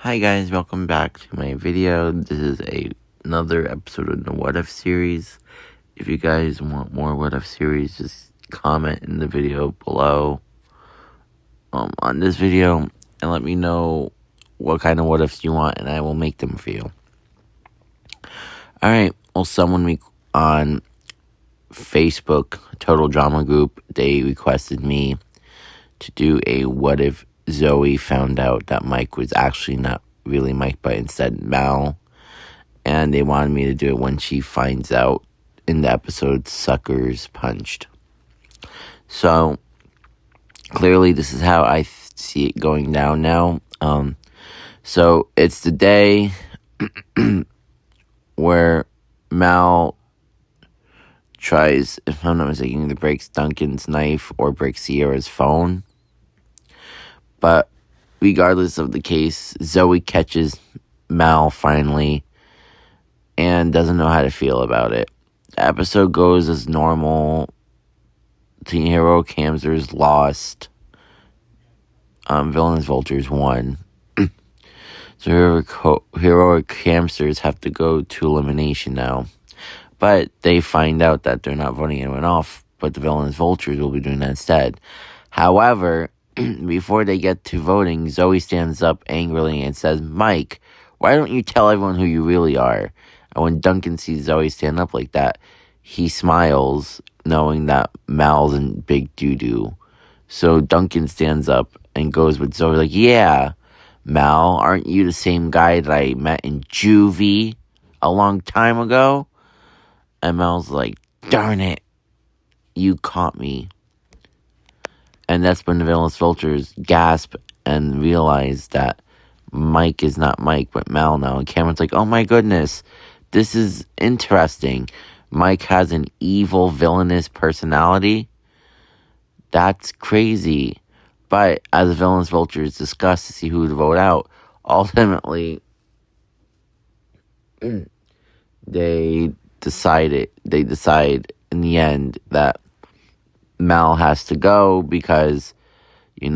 Hi guys, welcome back to my video. This is another episode of the What If series. If you guys want more What If series, just comment in the video below on this video and let me know what kind of What Ifs you want and I will make them for you. Alright, well, someone on Facebook, Total Drama Group, they requested me to do a What If Zoey found out that Mike was actually not really Mike, but instead Mal. And they wanted me to do it when she finds out in the episode Suckers Punched. So, clearly this is how I see it going down now. So, it's the day where Mal tries, if I'm not mistaken, either breaks Duncan's knife or breaks Sierra's phone. But regardless of the case, Zoey catches Mal finally and doesn't know how to feel about it. The episode goes as normal. Teen Heroic Hamsters lost. Villainous Vultures won. So Heroic Hamsters have to go to elimination now. But they find out that they're not voting anyone off, but the Villainous Vultures will be doing that instead. However, before they get to voting, Zoey stands up angrily and says, "Mike, why don't you tell everyone who you really are?" And when Duncan sees Zoey stand up like that, he smiles, knowing that Mal's in big doo-doo. So Duncan stands up and goes with Zoey like, "Yeah, Mal, aren't you the same guy that I met in juvie a long time ago?" And Mal's like, "Darn it, you caught me." And that's when the Villainous Vultures gasp and realize that Mike is not Mike, but Mal now. And Cameron's like, "Oh my goodness, this is interesting. Mike has an evil, villainous personality? That's crazy." But as the Villainous Vultures discuss to see who to vote out, ultimately, they decide in the end that Mal has to go because, the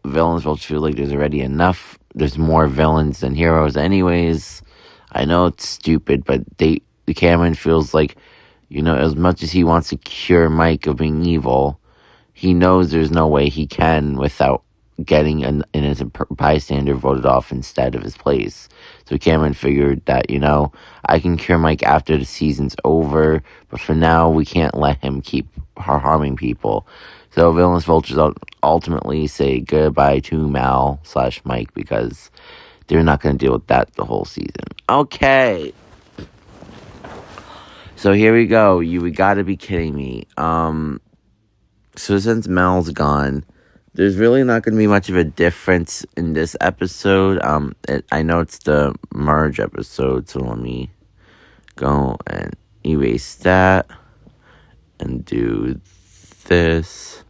Villainous Vultures feel like there's already enough. There's more villains than heroes anyways. I know it's stupid, but the Cameron feels like, as much as he wants to cure Mike of being evil, he knows there's no way he can without getting an innocent bystander voted off instead of his place. So Cameron figured that, I can cure Mike after the season's over, but for now, we can't let him keep harming people. So Villainous Vultures ultimately say goodbye to Mal/Mike because they're not going to deal with that the whole season. Okay. So here we go. We gotta be kidding me. So since Mal's gone, there's really not going to be much of a difference in this episode. I know it's the merge episode, so let me go and erase that and do this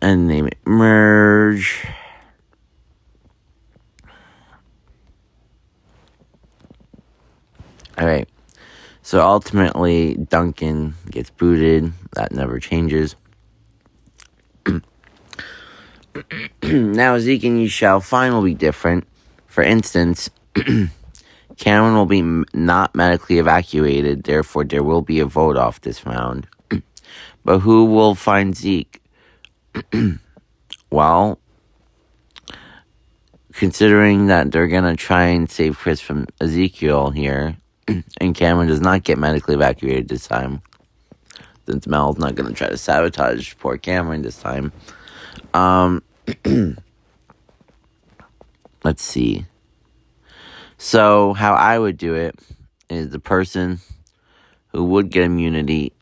and name it merge. Alright, so ultimately Duncan gets booted. That never changes. Now, Zeke and You Shall Find will be different. For instance, Cameron will be not medically evacuated, therefore there will be a vote off this round. But who will find Zeke? Well, considering that they're going to try and save Chris from Ezekiel here, and Cameron does not get medically evacuated this time, since Mel's not going to try to sabotage poor Cameron this time. Let's see. So, how I would do it is the person who would get immunity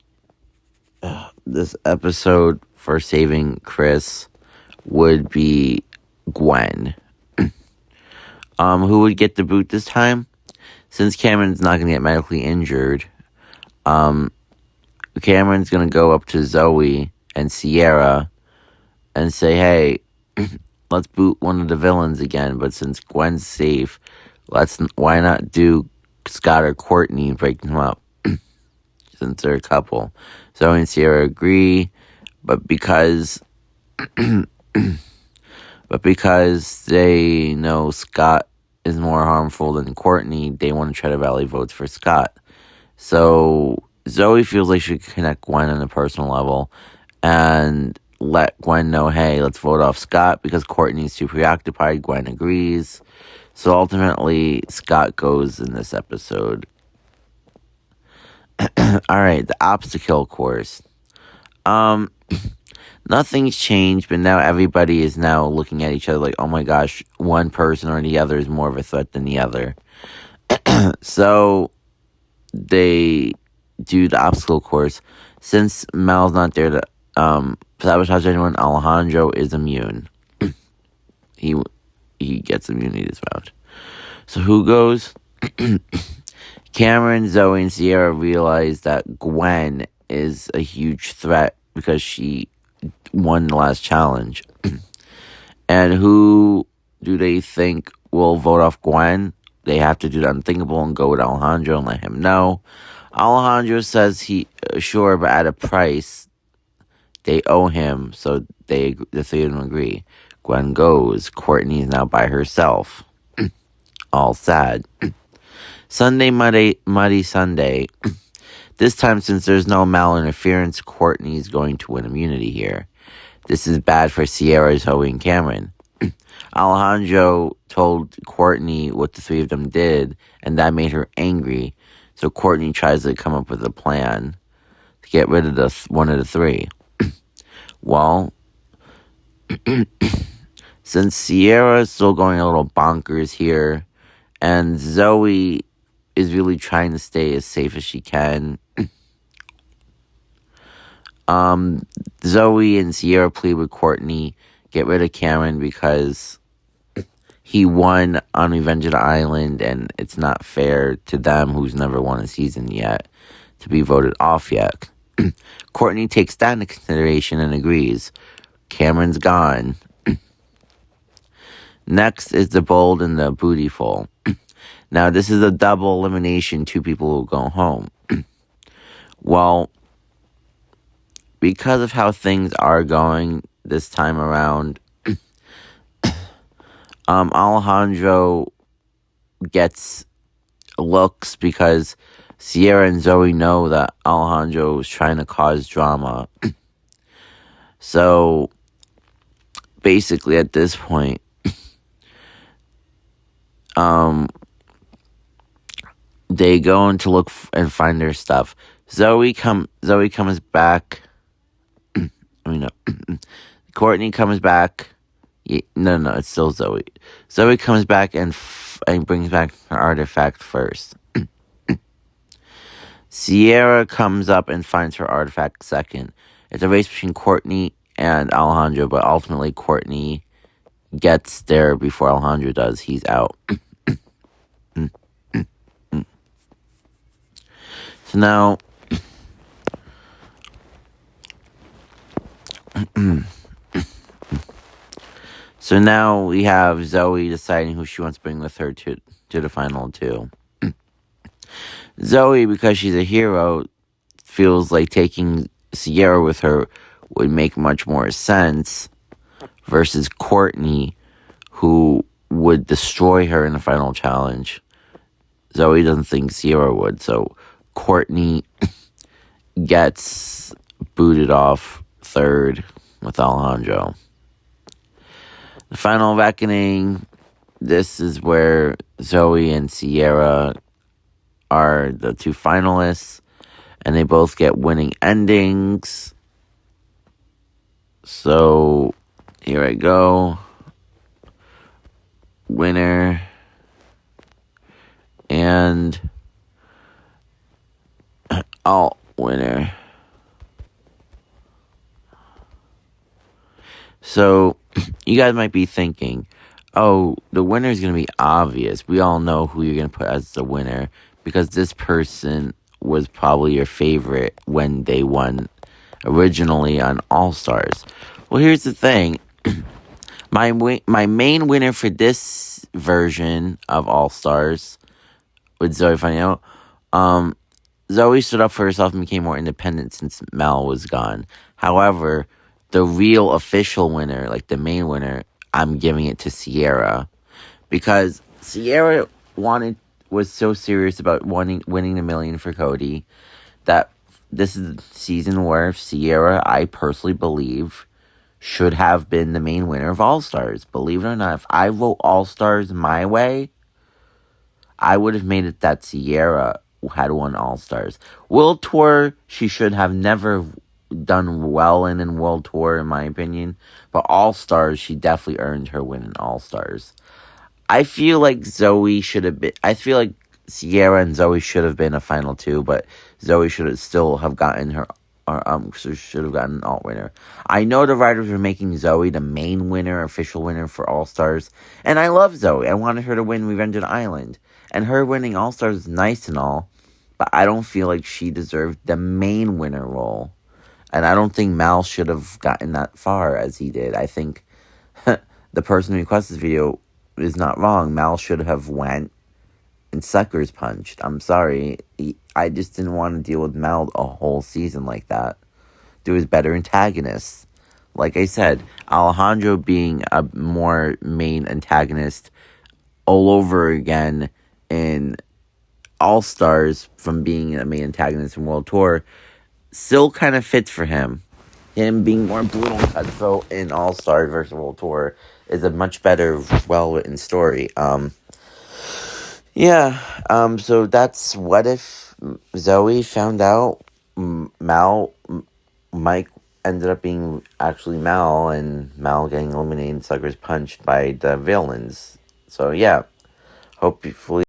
this episode for saving Chris would be Gwen. Who would get the boot this time? Since Cameron's not going to get medically injured, Cameron's going to go up to Zoey and Sierra and say, "Hey, let's boot one of the villains again, but since Gwen's safe, why not do Scott or Courtney and break them up, since they're a couple." Zoey and Sierra agree, but because But because they know Scott is more harmful than Courtney, they want to try to rally votes for Scott. So Zoey feels like she should connect Gwen on a personal level and let Gwen know, hey, let's vote off Scott because Courtney's too preoccupied. Gwen agrees. So ultimately, Scott goes in this episode. Alright, the obstacle course. Nothing's changed, but now everybody is now looking at each other like, oh my gosh, one person or the other is more of a threat than the other. So they do the obstacle course. Since Mel's not there to sabotage anyone, Alejandro is immune. he gets immunity this round. So who goes? Cameron, Zoey, and Sierra realize that Gwen is a huge threat because she won the last challenge. And who do they think will vote off Gwen? They have to do the unthinkable and go with Alejandro and let him know. Alejandro says sure, but at a price. They owe him, so the three of them agree. Gwen goes. Courtney is now by herself. All sad. Sunday, Muddy Sunday. This time, since there's no malinterference, Courtney's going to win immunity here. This is bad for Sierra, Zoey, and Cameron. Alejandro told Courtney what the three of them did, and that made her angry. So Courtney tries to come up with a plan to get rid of one of the three. Well, since Sierra is still going a little bonkers here, and Zoey is really trying to stay as safe as she can, Zoey and Sierra plead with Courtney, get rid of Cameron because he won on Revenge of the Island, and it's not fair to them, who's never won a season yet, to be voted off yet. Courtney takes that into consideration and agrees. Cameron's gone. Next is the Bold and the Bootyful. Now, this is a double elimination. 2 people will go home. Well, because of how things are going this time around, Alejandro gets looks because Sierra and Zoey know that Alejandro is trying to cause drama. So, basically at this point, they go in to look and find their stuff. Zoey comes back. Courtney comes back. No, it's still Zoey. Zoey comes back and brings back her artifact first. Sierra comes up and finds her artifact second. It's a race between Courtney and Alejandro, but ultimately Courtney gets there before Alejandro does. He's out. So now, we have Zoey deciding who she wants to bring with her to the final 2. Zoey, because she's a hero, feels like taking Sierra with her would make much more sense versus Courtney, who would destroy her in the final challenge. Zoey doesn't think Sierra would, so Courtney gets booted off third with Alejandro. The final reckoning, this is where Zoey and Sierra are the 2 finalists, and they both get winning endings. So, here I go. Winner. And winner. So, you guys might be thinking, oh, the winner is going to be obvious. We all know who you're going to put as the winner because this person was probably your favorite when they won originally on All Stars. Well, here's the thing. My main winner for this version of All Stars with Zoey finding out, Zoey stood up for herself and became more independent since Mel was gone. However, the real official winner, like the main winner, I'm giving it to Sierra. Because Sierra was so serious about winning the million for Cody that this is the season where Sierra, I personally believe, should have been the main winner of All Stars. Believe it or not, if I vote All Stars my way, I would have made it that Sierra had won All Stars. World Tour, she should have never done well in World Tour, in my opinion. But All Stars, she definitely earned her win in All Stars. I feel like Zoey should have been. I feel like Sierra and Zoey should have been a final two, but Zoey should have still have gotten her. Should have gotten an alt winner. I know the writers were making Zoey the main winner, official winner for All Stars, and I love Zoey. I wanted her to win Revenge of the Island, and her winning All Stars is nice and all, but I don't feel like she deserved the main winner role, and I don't think Mal should have gotten that far as he did. I think the person who requested this video is not wrong. Mal should have went and suckers punched. I'm sorry. I just didn't want to deal with Mal a whole season like that. There was better antagonists. Like I said, Alejandro being a more main antagonist all over again in All Stars from being a main antagonist in World Tour still kind of fits for him. Him being more brutal and cutthroat in All Stars versus World Tour is a much better, well-written story. So that's what if Zoey found out Mike ended up being actually Mal, and Mal getting eliminated and suckers punched by the villains. So yeah, hopefully